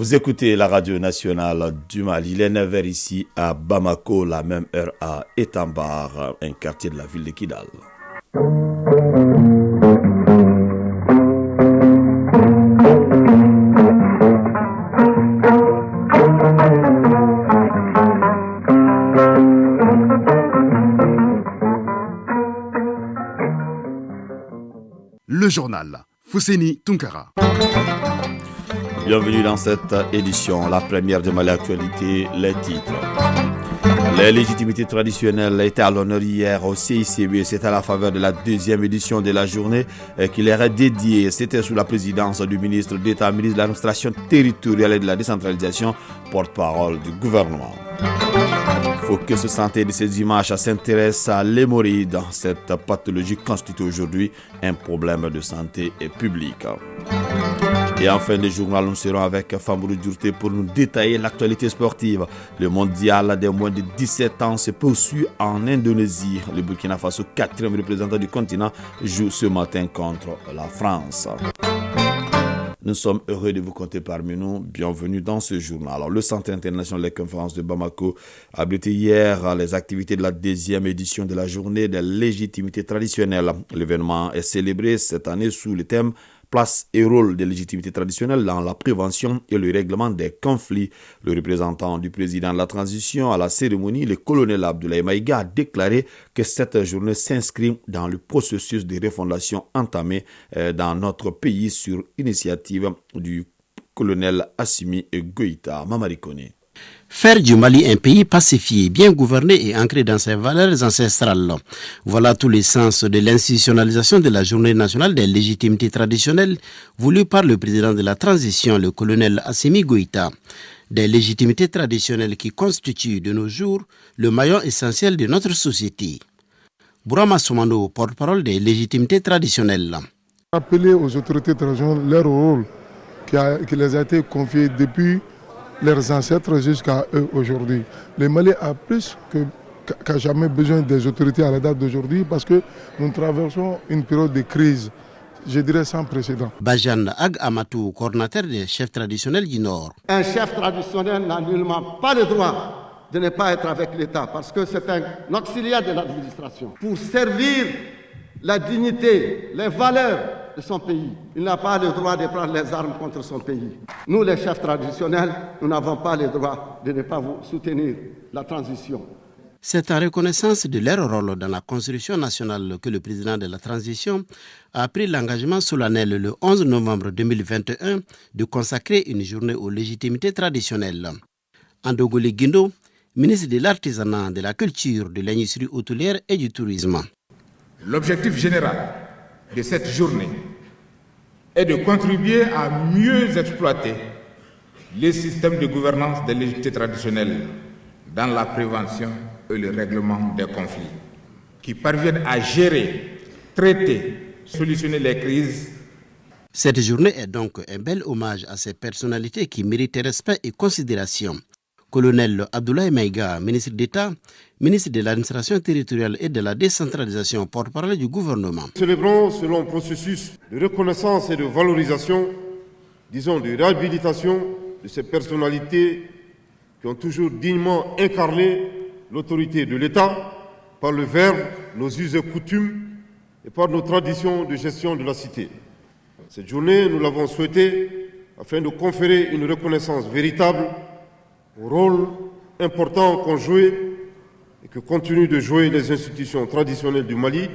Vous écoutez la radio nationale du Mali. Il est 9h ici à Bamako, la même heure à Etambar, un quartier de la ville de Kidal. Le journal. Fousseni Tunkara. Bienvenue dans cette édition, la première de Mali Actualité, les titres. Les légitimités traditionnelles étaient à l'honneur hier au CICB. C'était à la faveur de la deuxième édition de la journée qui leur est dédiée. C'était sous la présidence du ministre d'État, ministre de l'administration territoriale et de la décentralisation, porte-parole du gouvernement. Focus Santé de ces images s'intéresse à l'hémorroïde. Cette pathologie constitue aujourd'hui un problème de santé publique. Et en fin de journal, nous serons avec Fambourou Djourté pour nous détailler l'actualité sportive. Le mondial des moins de 17 ans se poursuit en Indonésie. Le Burkina Faso, 4e représentant du continent, joue ce matin contre la France. Nous sommes heureux de vous compter parmi nous. Bienvenue dans ce journal. Alors, le Centre international des conférences de Bamako a abrité hier les activités de la deuxième édition de la journée des légitimités traditionnelles. L'événement est célébré cette année sous le thème place et rôle des légitimités traditionnelles dans la prévention et le règlement des conflits. Le représentant du président de la transition à la cérémonie, le colonel Abdoulaye Maïga, a déclaré que cette journée s'inscrit dans le processus de refondation entamé dans notre pays sur initiative du colonel Assimi Goïta. Mamadi Kone. Faire du Mali un pays pacifié, bien gouverné et ancré dans ses valeurs ancestrales. Voilà tout le sens de l'institutionnalisation de la Journée nationale des légitimités traditionnelles voulue par le président de la transition, le colonel Assimi Goïta. Des légitimités traditionnelles qui constituent de nos jours le maillon essentiel de notre société. Bourama Soumano, porte-parole des légitimités traditionnelles. Appeler aux autorités traditionnelles leur rôle qui les a été confié depuis leurs ancêtres jusqu'à eux aujourd'hui. Le Mali a plus qu'à jamais besoin des autorités à la date d'aujourd'hui parce que nous traversons une période de crise, je dirais sans précédent. Bajan Ag Amatou, coordinateur des chefs traditionnels du Nord. Un chef traditionnel n'a nullement pas le droit de ne pas être avec l'État parce que c'est un auxiliaire de l'administration. Pour servir la dignité, les valeurs de son pays. Il n'a pas le droit de prendre les armes contre son pays. Nous, les chefs traditionnels, nous n'avons pas le droit de ne pas vous soutenir la transition. C'est en reconnaissance de leur rôle dans la construction nationale que le président de la transition a pris l'engagement solennel le 11 novembre 2021 de consacrer une journée aux légitimités traditionnelles. Andogoli Guindo, ministre de l'Artisanat, de la Culture, de l'Industrie hôtelière et du Tourisme. L'objectif général de cette journée est de contribuer à mieux exploiter les systèmes de gouvernance des légitimités traditionnelles dans la prévention et le règlement des conflits, qui parviennent à gérer, traiter, solutionner les crises. Cette journée est donc un bel hommage à ces personnalités qui méritent respect et considération. Colonel Abdoulaye Maïga, ministre d'État, ministre de l'administration territoriale et de la décentralisation, porte-parole du gouvernement. Célébrons selon un processus de reconnaissance et de valorisation, disons de réhabilitation de ces personnalités qui ont toujours dignement incarné l'autorité de l'État par le verbe, nos us et coutumes et par nos traditions de gestion de la cité. Cette journée, nous l'avons souhaitée afin de conférer une reconnaissance véritable au rôle important qu'ont joué et que continuent de jouer les institutions traditionnelles du Mali,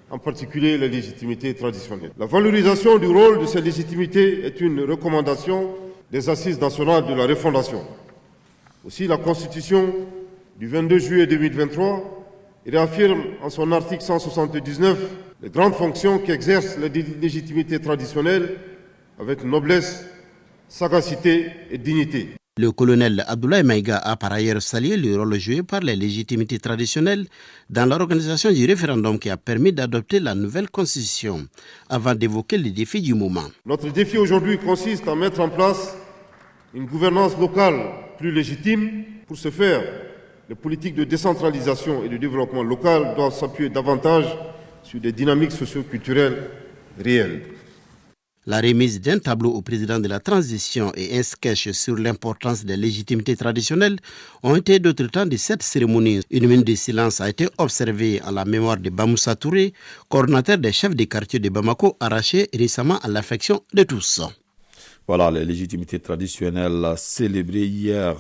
en particulier les légitimités traditionnelles. La valorisation du rôle de ces légitimités est une recommandation des Assises nationales de la refondation. Aussi, la Constitution du 22 juillet 2023 réaffirme en son article 179 les grandes fonctions qu'exercent les légitimités traditionnelles avec noblesse, sagacité et dignité. Le colonel Abdoulaye Maïga a par ailleurs salué le rôle joué par les légitimités traditionnelles dans l'organisation du référendum qui a permis d'adopter la nouvelle constitution, avant d'évoquer les défis du moment. Notre défi aujourd'hui consiste à mettre en place une gouvernance locale plus légitime. Pour ce faire, les politiques de décentralisation et de développement local doivent s'appuyer davantage sur des dynamiques socio-culturelles réelles. La remise d'un tableau au président de la transition et un sketch sur l'importance des légitimités traditionnelles ont été d'autres temps de cette cérémonie. Une minute de silence a été observée en la mémoire de Bamoussa Touré, coordonnateur des chefs des quartiers de Bamako, arraché récemment à l'affection de tous. Voilà les légitimités traditionnelles célébrées hier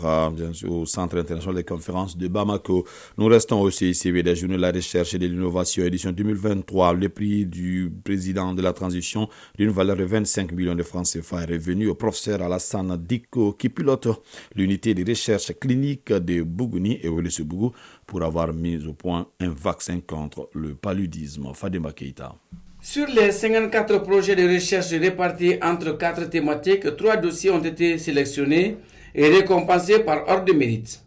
au Centre international des conférences de Bamako. Nous restons au CICB des journées de la recherche et de l'innovation édition 2023. Le prix du président de la transition d'une valeur de 25 millions de francs CFA est revenu au professeur Alassane Diko qui pilote l'unité de recherche clinique de Bougouni et Ouelessebougou pour avoir mis au point un vaccin contre le paludisme. Fadema Keita. Sur les 54 projets de recherche répartis entre 4 thématiques, 3 dossiers ont été sélectionnés et récompensés par ordre de mérite.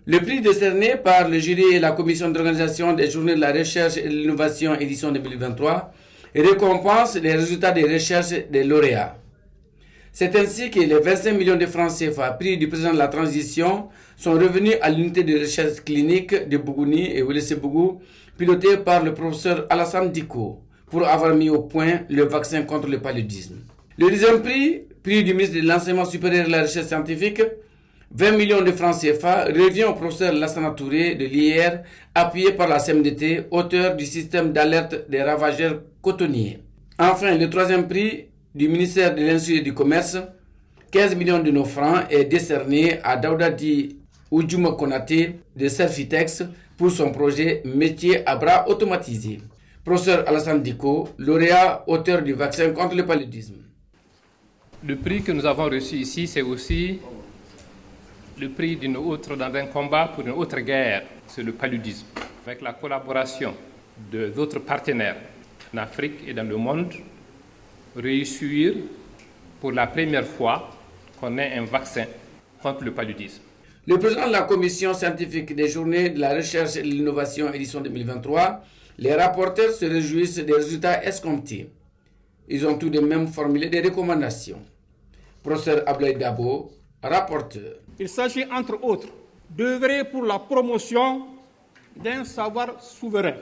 Le prix décerné par le jury et la commission d'organisation des journées de la recherche et de l'innovation édition 2023 récompense les résultats des recherches des lauréats. C'est ainsi que les 25 millions de francs CFA prix du président de la transition sont revenus à l'unité de recherche clinique de Bougouni et Ouelessebougou, pilotée par le professeur Alassane Diko, pour avoir mis au point le vaccin contre le paludisme. Le deuxième prix, prix du ministre de l'Enseignement supérieur et de la Recherche scientifique, 20 millions de francs CFA, revient au professeur Lassana Touré de l'IR, appuyé par la CMDT, auteur du système d'alerte des ravageurs cotonniers. Enfin, le troisième prix du ministère de l'Industrie et du Commerce, 15 millions de nos francs, est décerné à Daoudadi Oudjouma Konaté de Selfitex pour son projet métier à bras automatisés. Professeur Alassane Diko, lauréat, auteur du vaccin contre le paludisme. Le prix que nous avons reçu ici, c'est aussi le prix dans un combat pour une autre guerre, c'est le paludisme. Avec la collaboration d'autres partenaires en Afrique et dans le monde, réussir pour la première fois qu'on ait un vaccin contre le paludisme. Le président de la commission scientifique des journées de la recherche et de l'innovation édition 2023, les rapporteurs se réjouissent des résultats escomptés. Ils ont tout de même formulé des recommandations. Professeur Ablaï Dabo, rapporteur. Il s'agit entre autres d'œuvrer pour la promotion d'un savoir souverain,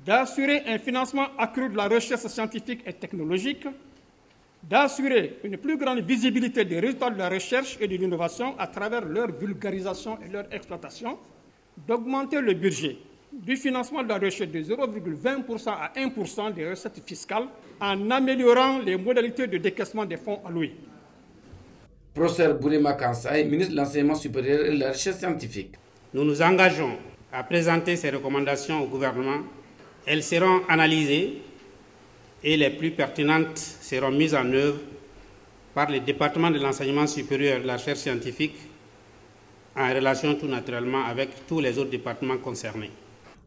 d'assurer un financement accru de la recherche scientifique et technologique, d'assurer une plus grande visibilité des résultats de la recherche et de l'innovation à travers leur vulgarisation et leur exploitation, d'augmenter le budget du financement de la recherche de 0,20% à 1% des recettes fiscales en améliorant les modalités de décaissement des fonds alloués. Professeur Bourema Kansaï, ministre de l'Enseignement supérieur et de la Recherche scientifique. Nous nous engageons à présenter ces recommandations au gouvernement. Elles seront analysées et les plus pertinentes seront mises en œuvre par le département de l'enseignement supérieur et de la recherche scientifique en relation tout naturellement avec tous les autres départements concernés.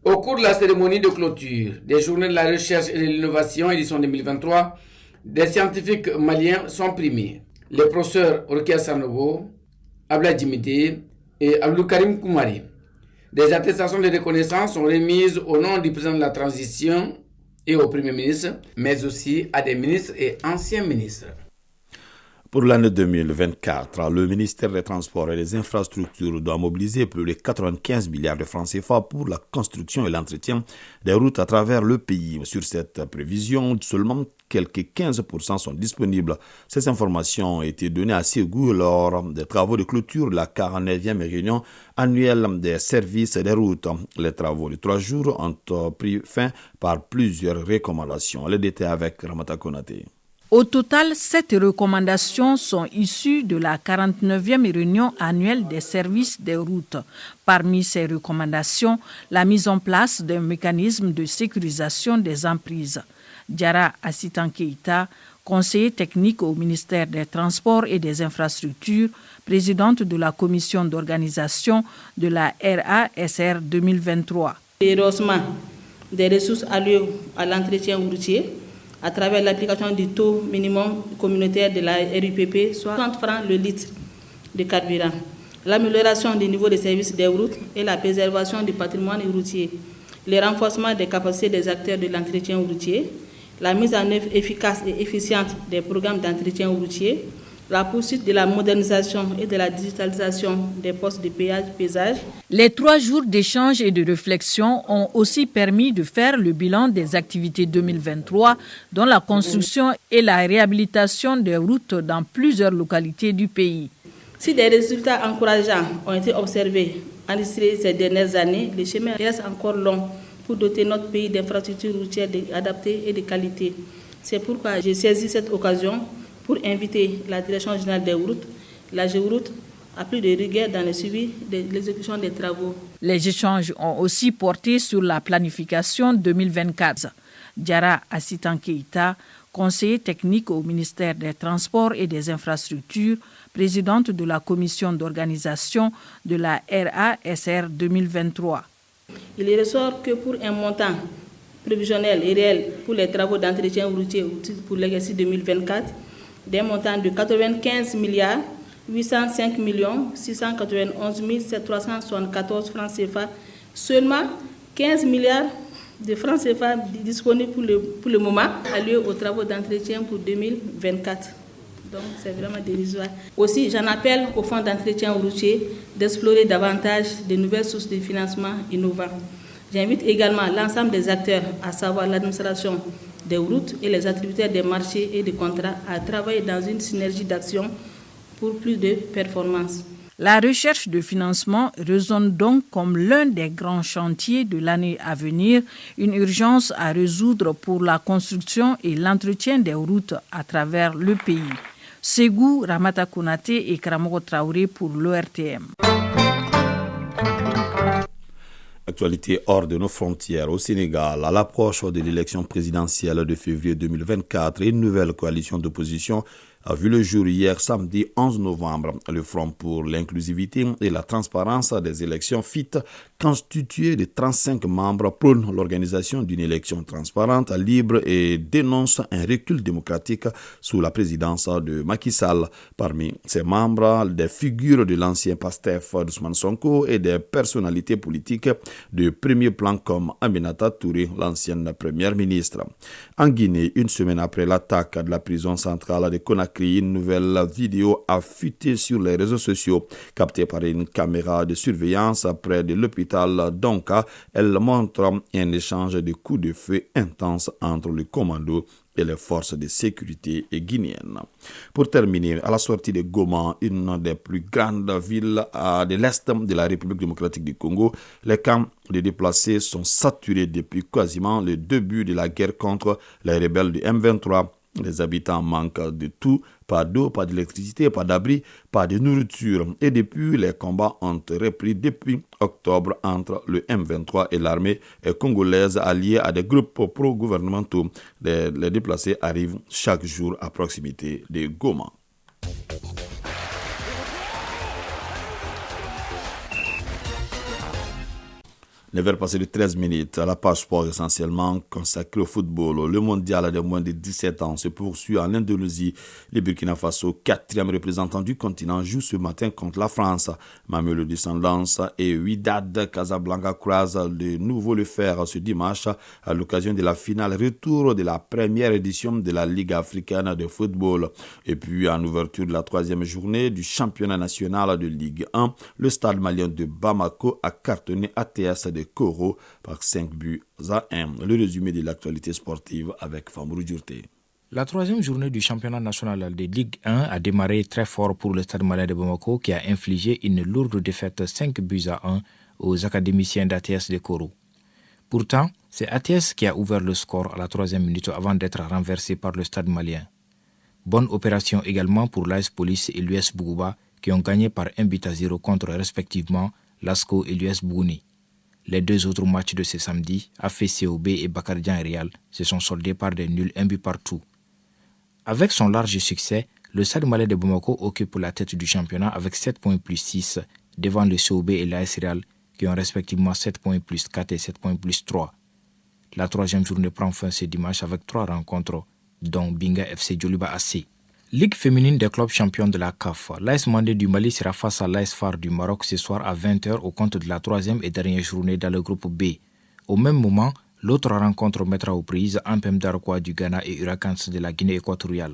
Au cours de la cérémonie de clôture des journées de la recherche et de l'innovation édition 2023, des scientifiques maliens sont primés. Les professeurs Orkia Sanogo, Abla Djimide et Abdou Karim Koumari. Des attestations de reconnaissance sont remises au nom du président de la transition et au Premier ministre, mais aussi à des ministres et anciens ministres. Pour l'année 2024, le ministère des Transports et des Infrastructures doit mobiliser plus de 95 milliards de francs CFA pour la construction et l'entretien des routes à travers le pays. Sur cette prévision, seulement quelques 15% sont disponibles. Ces informations ont été données à Ségou lors des travaux de clôture de la 49e réunion annuelle des services des routes. Les travaux de 3 jours ont pris fin par plusieurs recommandations. Les détails avec Ramata Konaté. Au total, 7 recommandations sont issues de la 49e réunion annuelle des services des routes. Parmi ces recommandations, la mise en place d'un mécanisme de sécurisation des emprises. Diara Assitan Keita, conseiller technique au ministère des Transports et des Infrastructures, présidente de la commission d'organisation de la RASR 2023. L'haussement des ressources allouées à l'entretien routier à travers l'application du taux minimum communautaire de la RUPP, soit 30 francs le litre de carburant, l'amélioration du niveau de service des routes et la préservation du patrimoine routier, le renforcement des capacités des acteurs de l'entretien routier, la mise en œuvre efficace et efficiente des programmes d'entretien routier, la poursuite de la modernisation et de la digitalisation des postes de péage. Les 3 jours d'échange et de réflexion ont aussi permis de faire le bilan des activités 2023, dont la construction et la réhabilitation des routes dans plusieurs localités du pays. Si des résultats encourageants ont été observés, enregistrés ces dernières années, le chemin reste encore long pour doter notre pays d'infrastructures routières adaptées et de qualité. C'est pourquoi j'ai saisi cette occasion pour inviter la Direction générale des routes, la Géoroute, à plus de rigueur dans le suivi de l'exécution des travaux. Les échanges ont aussi porté sur la planification 2024. Diarra Assitan Keïta, conseiller technique au ministère des Transports et des Infrastructures, présidente de la commission d'organisation de la RASR 2023. Il ressort que pour un montant prévisionnel et réel pour les travaux d'entretien routier pour l'exercice 2024, des montants de 95 milliards 805 691 374 francs CFA, seulement 15 milliards de francs CFA disponibles pour le moment a lieu aux travaux d'entretien pour 2024. Donc c'est vraiment dérisoire. Aussi, j'en appelle au fonds d'entretien routier d'explorer davantage de nouvelles sources de financement innovants. J'invite également l'ensemble des acteurs, à savoir l'administration des routes et les attributaires des marchés et des contrats, à travailler dans une synergie d'action pour plus de performances. La recherche de financement résonne donc comme l'un des grands chantiers de l'année à venir, une urgence à résoudre pour la construction et l'entretien des routes à travers le pays. Ségou, Ramata Konaté et Karamoko Traoré pour l'ORTM. Actualité hors de nos frontières. Au Sénégal, à l'approche de l'élection présidentielle de février 2024, une nouvelle coalition d'opposition a vu le jour hier samedi 11 novembre. Le Front pour l'inclusivité et la transparence des élections FIT, constitué de 35 membres, prône l'organisation d'une élection transparente, libre et dénonce un recul démocratique sous la présidence de Macky Sall. Parmi ses membres, des figures de l'ancien PASTEF d'Ousmane Sonko et des personnalités politiques de premier plan comme Aminata Touré, l'ancienne première ministre. En Guinée, une semaine après l'attaque de la prison centrale de Conakry, une nouvelle vidéo a fuité sur les réseaux sociaux. Captée par une caméra de surveillance près de l'hôpital d'Onka, elle montre un échange de coups de feu intenses entre le commando et les forces de sécurité guinéennes. Pour terminer, à la sortie de Goma, une des plus grandes villes de l'Est de la République démocratique du Congo, les camps de déplacés sont saturés depuis quasiment le début de la guerre contre les rebelles du M23. Les habitants manquent de tout, pas d'eau, pas d'électricité, pas d'abri, pas de nourriture. Et depuis, les combats ont repris depuis octobre entre le M23 et l'armée congolaise alliée à des groupes pro-gouvernementaux. Les déplacés arrivent chaque jour à proximité de Goma. 9h passées de 13 minutes, à la page sport essentiellement consacrée au football. Le mondial des moins de 17 ans se poursuit en Indonésie. Le Burkina Faso, 4e représentant du continent, joue ce matin contre la France. Mamelou Descendance et Wydad Casablanca croisent de nouveau le fer ce dimanche à l'occasion de la finale retour de la première édition de la Ligue africaine de football. Et puis en ouverture de la 3e journée du championnat national de Ligue 1, le stade malien de Bamako a cartonné ATS de Koro par 5 buts à 1. Le résumé de l'actualité sportive avec Famourou Djourté. La 3e journée du championnat national de Ligue 1 a démarré très fort pour le stade malien de Bamako qui a infligé une lourde défaite 5 buts à 1 aux académiciens d'ATS de Koro. Pourtant, c'est ATS qui a ouvert le score à la 3e minute avant d'être renversé par le stade malien. Bonne opération également pour l'AS Police et l'US Bougouba qui ont gagné par 1 but à 0 contre respectivement l'ASCO et l'US Bougouni. Les deux autres matchs de ce samedi, AFCOB et Bakardian Real, se sont soldés par des nuls 1 but partout. Avec son large succès, le Stade malien de Bamako occupe la tête du championnat avec 7 points plus 6 devant le COB et l'AS Real qui ont respectivement 7 points plus 4 et 7 points plus 3. La 3e journée prend fin ce dimanche avec 3 rencontres, dont Binga FC Djoliba AC. Ligue féminine des clubs champions de la CAF. L'AS Mandé du Mali sera face à l'AS FAR du Maroc ce soir à 20h au compte de la 3e et dernière journée dans le groupe B. Au même moment, l'autre rencontre mettra aux prises Ampem Darkwa du Ghana et Huracans de la Guinée équatoriale.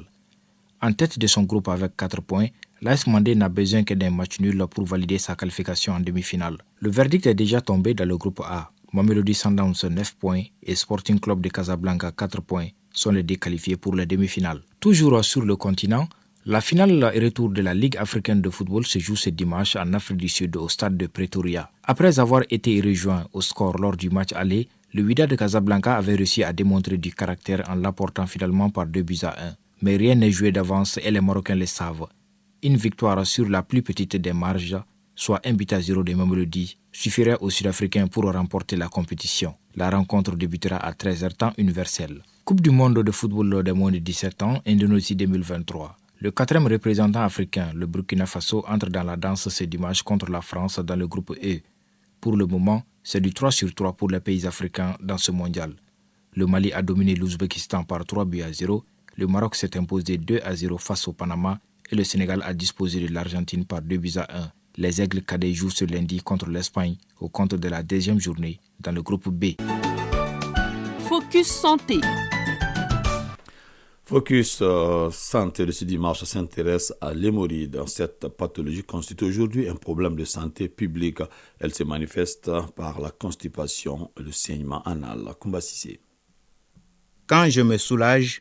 En tête de son groupe avec 4 points, l'AS Mandé n'a besoin que d'un match nul pour valider sa qualification en demi-finale. Le verdict est déjà tombé dans le groupe A. Mamelodi Sundowns 9 points et Sporting Club de Casablanca 4 points sont les déqualifiés pour la demi-finale. Toujours sur le continent, la finale et retour de la Ligue africaine de football se joue ce dimanche en Afrique du Sud au stade de Pretoria. Après avoir été rejoint au score lors du match aller, le Wydad de Casablanca avait réussi à démontrer du caractère en l'emportant finalement par 2-1. Mais rien n'est joué d'avance et les Marocains le savent. Une victoire sur la plus petite des marges, soit 1-0 de Mamelodi, suffirait aux Sud-Africains pour remporter la compétition. La rencontre débutera à 13h temps universel. Coupe du monde de football des moins de 17 ans, Indonésie 2023. Le 4e représentant africain, le Burkina Faso, entre dans la danse ce dimanche contre la France dans le groupe E. Pour le moment, c'est du 3-3 pour les pays africains dans ce mondial. Le Mali a dominé l'Ouzbékistan par 3-0. Le Maroc s'est imposé 2-0 face au Panama et le Sénégal a disposé de l'Argentine par 2-1. Les Aigles cadets jouent ce lundi contre l'Espagne au compte de la 2e journée dans le groupe B. Focus Santé. Focus Santé de ce dimanche s'intéresse à l'hémorroïde. Cette pathologie constitue aujourd'hui un problème de santé publique. Elle se manifeste par la constipation et le saignement anal. Koumba Sissé. Quand je me soulage,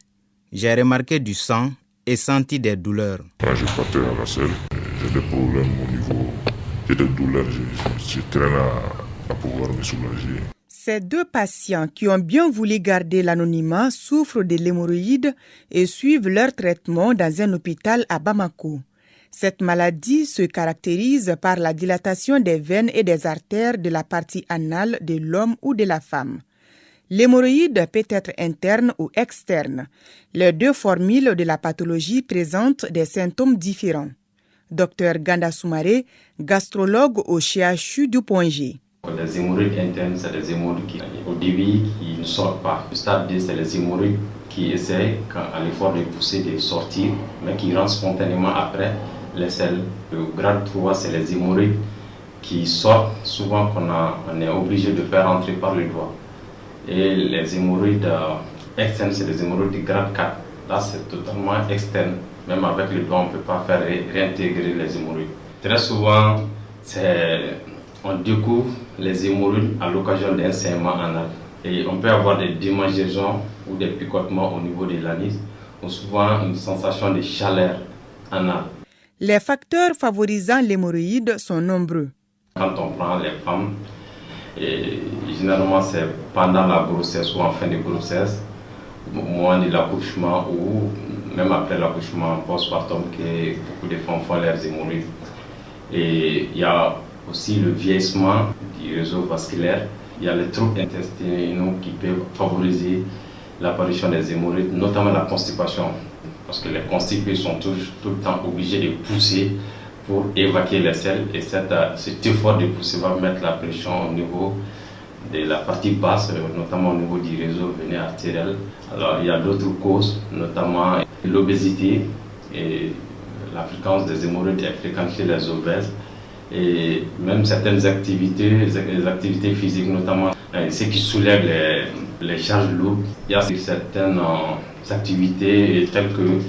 j'ai remarqué du sang et senti des douleurs. Quand je partais à la selle, j'ai des problèmes au niveau, j'ai des douleurs, je traîne à pouvoir me soulager. Ces 2 patients qui ont bien voulu garder l'anonymat souffrent de l'hémorroïde et suivent leur traitement dans un hôpital à Bamako. Cette maladie se caractérise par la dilatation des veines et des artères de la partie anale de l'homme ou de la femme. L'hémorroïde peut être interne ou externe. Les 2 formules de la pathologie présentent des symptômes différents. Dr Ganda Soumaré, gastrologue au CHU du Point G. Les hémorroïdes internes, c'est des hémorroïdes qui, au début, qui ne sortent pas. Le stade 2, c'est les hémorroïdes qui essayent, à l'effort de pousser, de sortir, mais qui rentrent spontanément après les selles. Le grade 3, c'est les hémorroïdes qui sortent, souvent on est obligé de faire rentrer par le doigt. Et les hémorroïdes externes, c'est les hémorroïdes du grade 4. Là, c'est totalement externe. Même avec le doigt, on ne peut pas faire réintégrer les hémorroïdes. Très souvent, on découvre les hémorroïdes à l'occasion d'un saignement anal. Et on peut avoir des démangeaisons ou des picotements au niveau de l'anis, ou souvent une sensation de chaleur anale. Les facteurs favorisant l'hémorroïde sont nombreux. Quand on prend les femmes, généralement c'est pendant la grossesse ou en fin de grossesse, au moment de l'accouchement ou même après l'accouchement postpartum que beaucoup de femmes font leurs hémorroïdes. Et il y a aussi le vieillissement du réseau vasculaire. Il y a les troubles intestinaux qui peuvent favoriser l'apparition des hémorroïdes, notamment la constipation. Parce que les constipés sont tout le temps obligés de pousser pour évacuer les selles. Et cet effort de pousser va mettre la pression au niveau de la partie basse, notamment au niveau du réseau veiné artériel. Alors il y a d'autres causes, notamment l'obésité et la fréquence des hémorroïdes est fréquente chez les obèses. Et même certaines activités, les activités physiques, notamment ceux qui soulèvent les charges lourdes. Il y a certaines activités telles que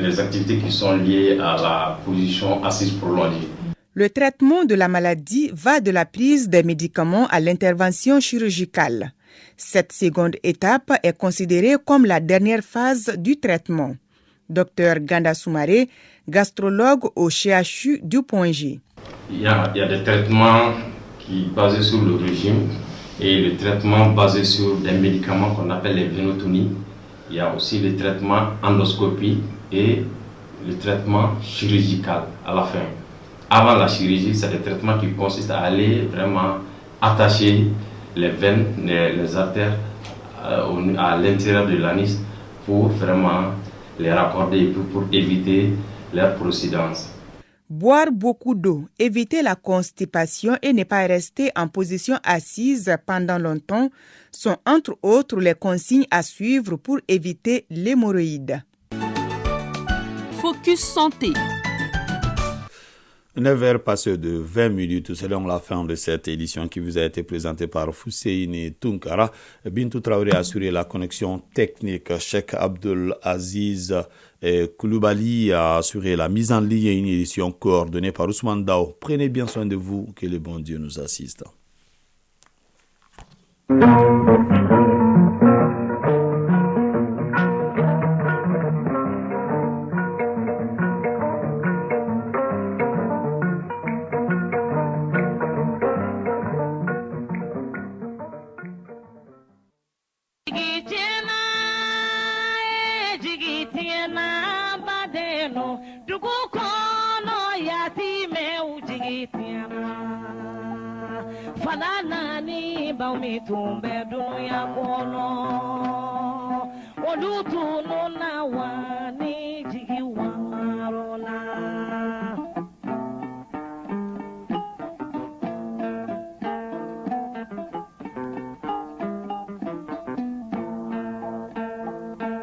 les activités qui sont liées à la position assise prolongée. Le traitement de la maladie va de la prise des médicaments à l'intervention chirurgicale. Cette seconde étape est considérée comme la dernière phase du traitement. Dr Ganda Soumaré, gastrologue au CHU du Point G. Il y a des traitements qui basés sur le régime et le traitement basé sur des médicaments qu'on appelle les vénotonies. Il y a aussi le traitement endoscopie et le traitement chirurgical à la fin. Avant la chirurgie, c'est des traitements qui consistent à aller vraiment attacher les veines, les artères à l'intérieur de l'anis pour vraiment les raccorder et pour éviter leur procidence. Boire beaucoup d'eau, éviter la constipation et ne pas rester en position assise pendant longtemps sont entre autres les consignes à suivre pour éviter l'hémorroïde. Focus Santé. 9h passées de 20 minutes, selon la fin de cette édition qui vous a été présentée par Fousseini Tunkara. Bintou Traoré a assuré la connexion technique. Cheikh Abdul Aziz Koulibaly a assuré la mise en ligne et une édition coordonnée par Ousmane Dao. Prenez bien soin de vous, que le bon Dieu nous assiste. Tumbe dunia kono Odutu nuna wani jigi wangarona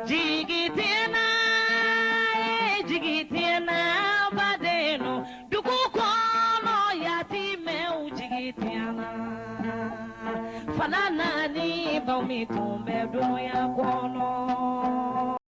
Jigi tena badeno Duku kono yatime ujigi tena Fanana ni baumi tumbe dunia kono